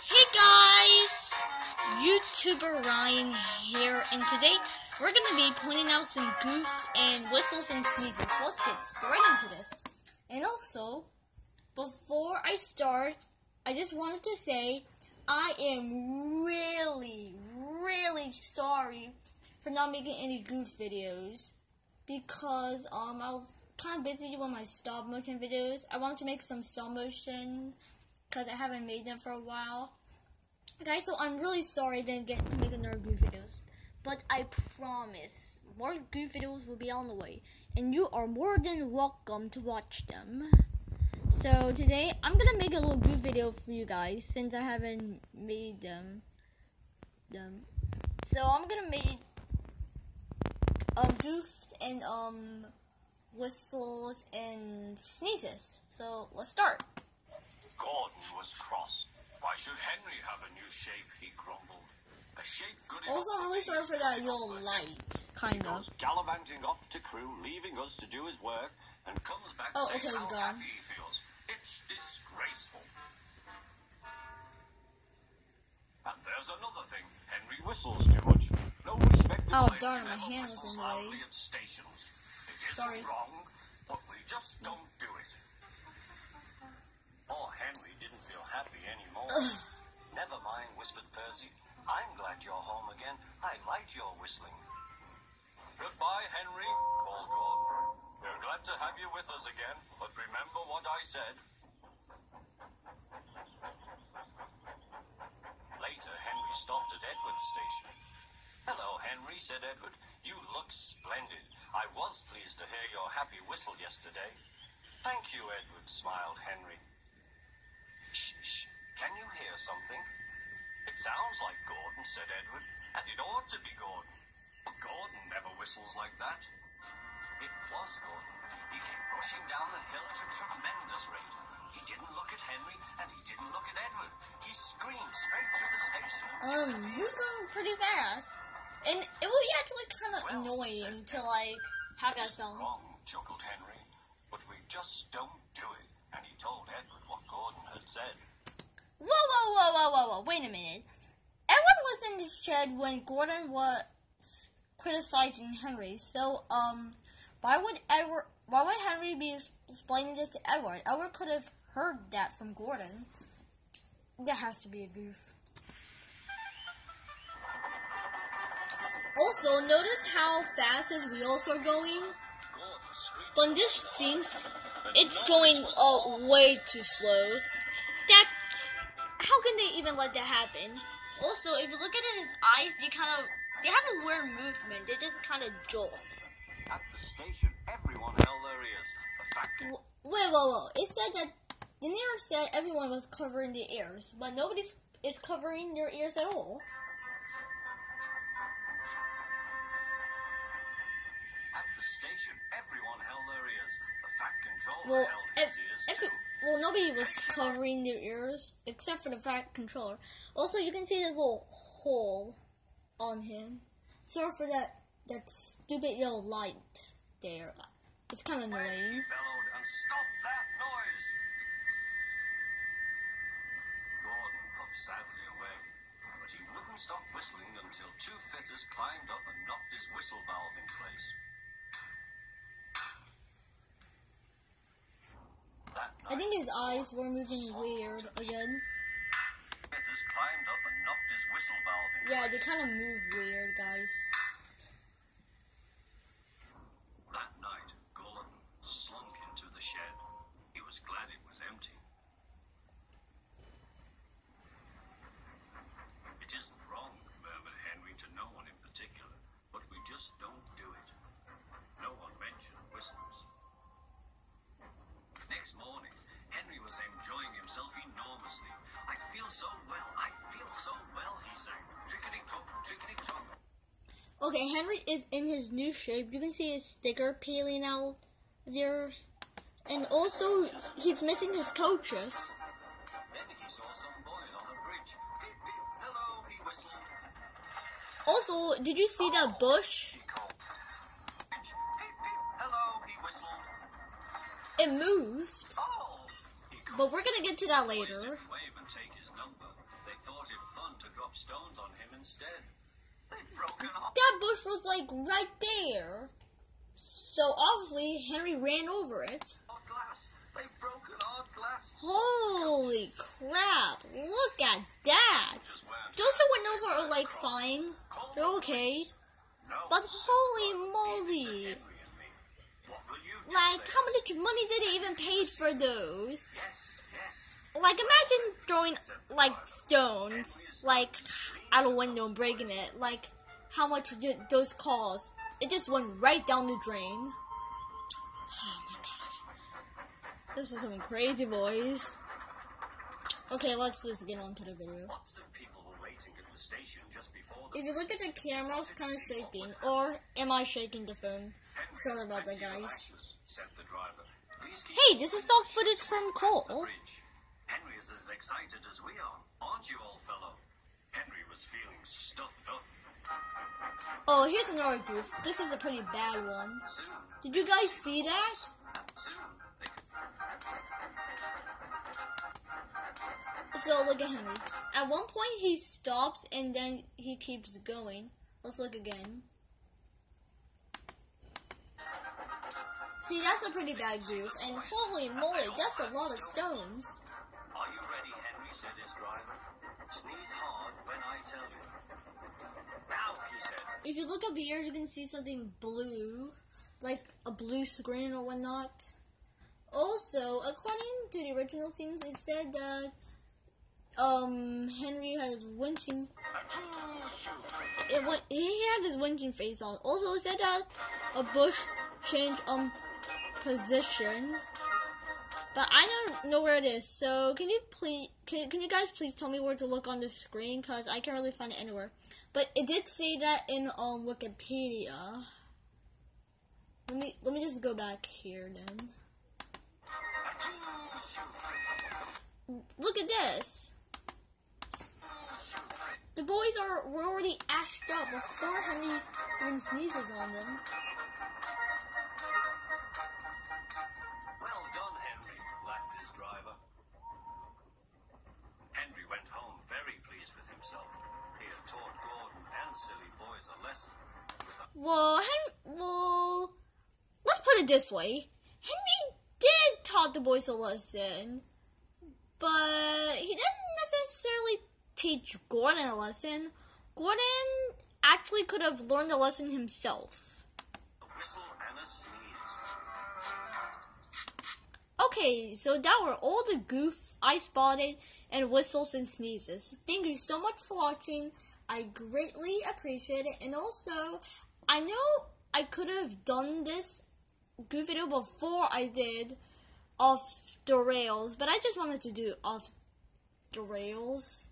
Hey guys! YouTuber Ryan here, and today we're going to be pointing out some goofs and whistles and sneezes. Let's get straight into this. And also, before I start, I just wanted to say I am really sorry for not making any goof videos because I was kind of busy with my stop motion videos. I wanted to make some stop motion because I haven't made them for a while. Guys, so I'm really sorry I didn't get to make another goof videos, but I promise more goof videos will be on the way, and you are more than welcome to watch them. So today I'm gonna make a little goof video for you guys since I haven't made them. So I'm gonna make goofs and whistles and sneezes. So let's start. Gordon was cross. Why should Henry have a new shape, he grumbled. A shape good enough. Also, I'm really sorry for that yellow light, kind of. He goes gallivanting off to crew, leaving us to do his work, and comes back saying okay, how gone. happy he feels. It's disgraceful. And there's another thing. Henry whistles too much. No respect. Oh darn, my hand was in the way. At stations. It isn't Sorry. wrong, but we just don't do it. Poor Henry didn't feel happy anymore. Never mind, whispered Percy. I'm glad you're home again. I like your whistling. Goodbye, Henry, called Gordon. We're glad to have you with us again, but remember what I said. Later, Henry stopped at Edward's station. Hello, Henry, said Edward. You look splendid. I was pleased to hear your happy whistle yesterday. Thank you, Edward, smiled Henry. Shh, can you hear something? It sounds like Gordon, said Edward, and it ought to be Gordon. But Gordon never whistles like that. It was Gordon. He came rushing down the hill at a tremendous rate. He didn't look at Henry, and he didn't look at Edward. He screamed straight through the station. He was going pretty fast. And it would be actually kind of annoying to, like, have that sound. Wrong, chuckled Henry, but we just don't do it. And he told Edward what Gordon had said. Whoa, wait a minute. Edward was in the shed when Gordon was criticizing Henry, so, why would Henry be explaining this to Edward? Edward could have heard that from Gordon. That has to be a goof. Also, notice how fast his wheels are going? But in this scene, it's going way too slow. How can they even let that happen? Also, if you look at his eyes, they have a weird movement. They just kind of jolt. At the station, everyone held their ears. The fact Wait. It said that the near said everyone was covering their ears, but nobody is covering their ears at all. At the station, everyone held their ears. The Fat Controller held his ears too. Nobody was covering their ears except for the Fat Controller. Also, you can see this little hole on him. Sorry for that stupid yellow light there. It's kind of annoying. He bellowed, and stop that noise! Gordon puffed sadly away, but he wouldn't stop whistling until two fitters climbed up and knocked his whistle valve in place. I think his eyes were moving weird again. Fitters climbed up and knocked his whistle valve in place. Yeah, they kind of move weird, guys. That night, Gordon slunk into the shed. He was glad it was empty. It isn't wrong, murmured Henry to no one in particular, but we just don't do it. No one mentioned whistles. Next morning, Henry was enjoying himself enormously. I feel so well, he sang. Trickety-tock, trickety-tock. Okay, Henry is in his new shape. You can see his sticker peeling out there. And also, he's missing his coaches. Then he saw some boys on the bridge. Beep, beep, hello, he whistled. Also, did you see that bush? He called. Beep, beep, hello, he whistled. it moved. But we're gonna get to that later. Wave and take his number. They thought it fun to drop stones on him instead. They've broken off. That bush was like right there. So obviously Henry ran over it. Our glass. They've broken our glass. Holy crap. Look at that. Those two windows are like fine. They're okay. But holy moly. Like, how much money did they even pay for those? Like, imagine throwing, like, stones, like, out a window and breaking it. Like, how much did those cost? It just went right down the drain. Oh my gosh. This is some crazy, boys. Okay, let's just get on to the video. Lots of people were waiting at the station just before the... If you look at the camera, it's kind of shaking. Or am I shaking the phone? Sorry about that, guys. Hey, this is stock footage from Cole. Henry is as excited as we are, aren't you, old fellow? Henry was feeling stuffed up. Oh, here's another goof. This is a pretty bad one. Did you guys see that? So look at Henry. At one point he stops and then he keeps going. Let's look again. See, that's a pretty bad goof, and holy moly, that's a lot of stones. Are you ready, Henry, said his driver. Sneeze hard when I tell you. Now, he said. If you look up here, you can see something blue, like a blue screen or whatnot. Also, according to the original things, it said that Henry has winching. He had his winching face on. Also, it said that a bush changed position, but I don't know where it is. So can you please, can you guys please tell me where to look on the screen, because I can't really find it anywhere. But it did say that in Wikipedia. Let me just go back here then. Look at this. The boys were already ashed up before Henry even sneezes on them. Well done, Henry, laughed his driver. Henry went home very pleased with himself. He had taught Gordon and silly boys a lesson. Well, let's put it this way. Henry did taught the boys a lesson, but he didn't necessarily teach Gordon a lesson. Gordon actually could have learned the lesson himself. A whistle and a sneeze. Okay, so that were all the goofs I spotted and whistles and sneezes. Thank you so much for watching. I greatly appreciate it. And also, I know I could have done this goof video before I did Off the Rails, but I just wanted to do Off the Rails.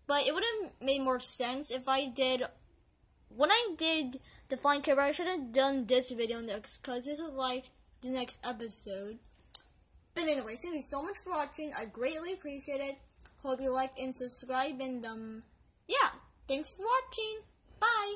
But it would have made more sense if I did, when I did the Flying Crab, I should have done this video next, because this is like the next episode. But anyway, thank you so much for watching. I greatly appreciate it. Hope you like and subscribe, and yeah, thanks for watching. Bye.